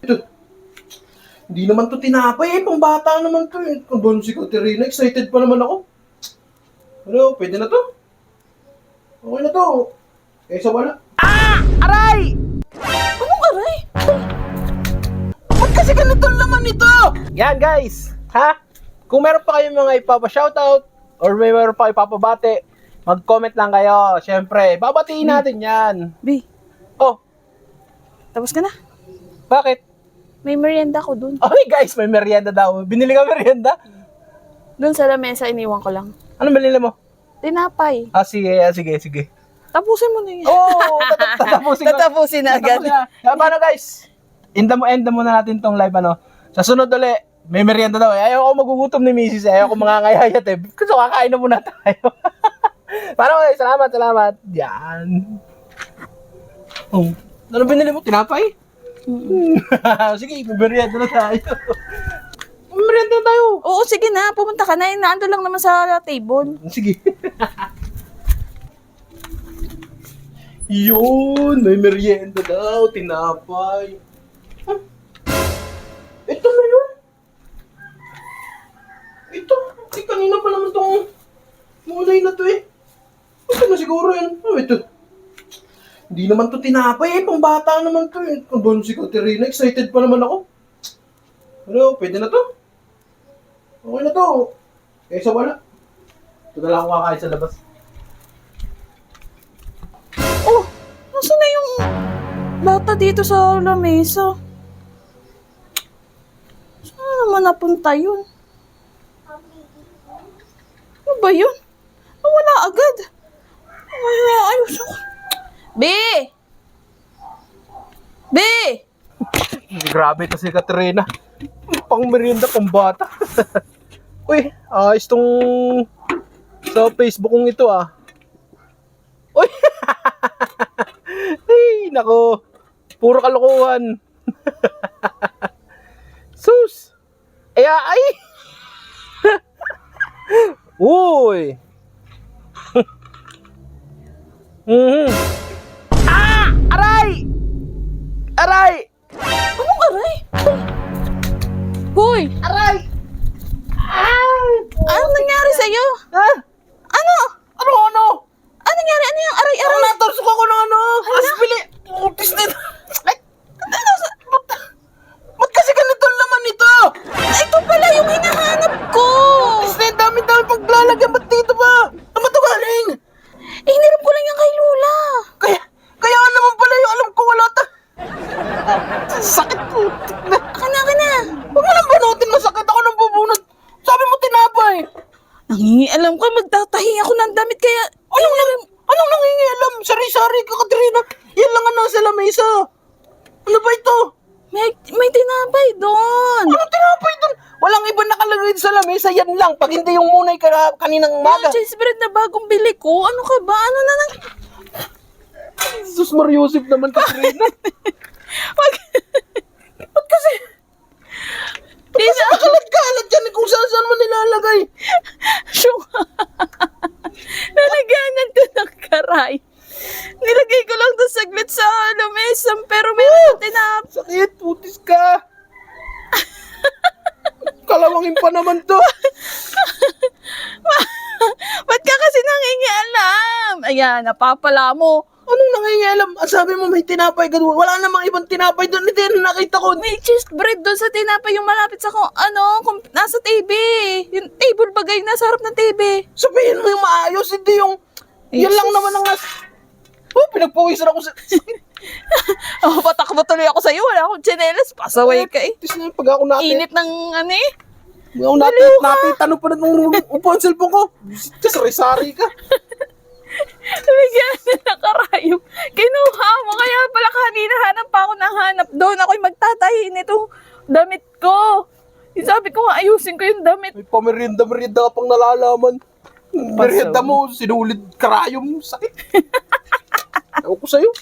Ito, hindi naman to tinapay eh. Pambata naman to eh. Kung doon si Katerina, excited pa naman ako. Ano, pwede na to? Okay na to. Kaysa wala. Aray! Anong aray? Ba't kasi ganito ang laman nito? Yan guys, ha? Kung meron pa kayong mga ipapa-shoutout or meron pa ipapabate, mag-comment lang kayo. Siyempre, babatiin natin yan. B, Oh, tapos ka na? bakit? May merienda ko dun. Ay guys, may merienda daw. Binili ka merienda? Dun sa lamesa, iniwan ko lang. Ano binili mo? Tinapay. Sige. Tapusin mo na yan. Oh, tatapusin ko. Tatapusin na agad. Tatapusin na. Kaya paano guys? Enda mo na natin tong live ano. Sa sunod ulit, may merienda daw. Ayaw ako magugutom ni Mrs. Ayaw ko mangangayayat eh. Gusto kakain na muna tayo. Paano guys? Salamat. Yan. Oh. Ano binili mo? Tinapay? Sige, may merienda na tayo. May merienda na tayo. Oo, sige na. Pumunta ka na. Naando lang naman sa table. Sige. Yun, may merienda daw, tinapay. Huh? Ito na yun. Ito, kanina pa naman itong mulay na to eh. Ito na siguro yan. Oh, ito. Hindi naman to tinapay eh, pambata naman to eh. Kung doon si Katerina, excited pa naman ako. Ano, pwede na to? Okay na to. Kaysa wala. Ito na lang ako kakain sa labas. Oh, nasaan na yung bata dito sa lamesa? Saan naman napunta yun? Ano ba yun? Wala agad. Wala, ayos ako. B! B! Grabe kasi Katrina. Pang merienda, pang bata. Uy, ayos tong sa Facebook kong ito ah. Uy! Ay, nako. Puro kalokohan. Sus! Ay! Uy! Aray! Aray! Anong aray? Hoy! Aray! Ay! Anong nangyari sa'yo? Ha? Ano? Ano? Anong nangyari? Ano yung aray-aray? Ano natursok ako ng ano? Aspili! Putis na ito! Ay! Ba't kasi ganito ang laman nito? Ito pala yung hinahanap ko! Putis na yung dami-dami paglalagyan. Ba't dito ba? Ano to galing? Eh, hiniram ko lang yan kay Lola. Kaya naman pala yung alam ko wala ta. Sakit putik na. Akin na. Huwag mo lang banutin, masakit ako ng bubunot. Sabi mo tinapay. Nangingialam ko, magtatahi ako ng damit kaya... Anong nangingialam? Sari-sari ka, Katrina. Yan lang ang nasa lamesa. Ano ba ito? May tinapay doon. Anong tinapay doon? Walang iba nakalagay sa lamesa. Yan lang. Pag hindi yung munay kaninang umaga. Yung cheese bread na bagong bili ko. Ano ka ba? Ano na nang... Sus Mariusip naman, Katrina. Wag... Ba't kasi? Ba't kasi makalat-kalat yan kung saan mo nilalagay? Nalagyanan ko ng karay. Nilagay ko lang doon saglit sa lamesa, pero meron tinapay. Sakit, putis ka. Kalawangin pa naman to. Ba't ka kasi nangingialam? Ayan, napapala mo. Anong nangingialam? Ang sabi mo may tinapay ka doon. Wala namang ibang tinapay doon. Hindi na nakita ko. May cheese bread doon sa tinapay yung malapit sa nasa TV. Yung table bagay nasa harap ng TV. Sabihin mo yung maayos, hindi yung... Yan lang naman ang... Oh, pinagpawisan ako sa... Oh, patakbo tuloy ako sa'yo. Wala akong tsinelas. Pasaway ka eh. Tis na yung pag ako natin. Init ng ano eh. Ako natin, tanong pa na nung upuan cellphone ko. Sari-sari ka. Bigyan na nakarayom. Kinuha mo. Kaya pala kanina hanap pa ako ng hanap doon. Ako'y magtatahi nitong damit ko. Sabi ko nga ayusin ko yung damit. May pamerienda ka pang nalalaman. Merienda mo, sinulid karayom. Sakit. Ewan ko sa'yo.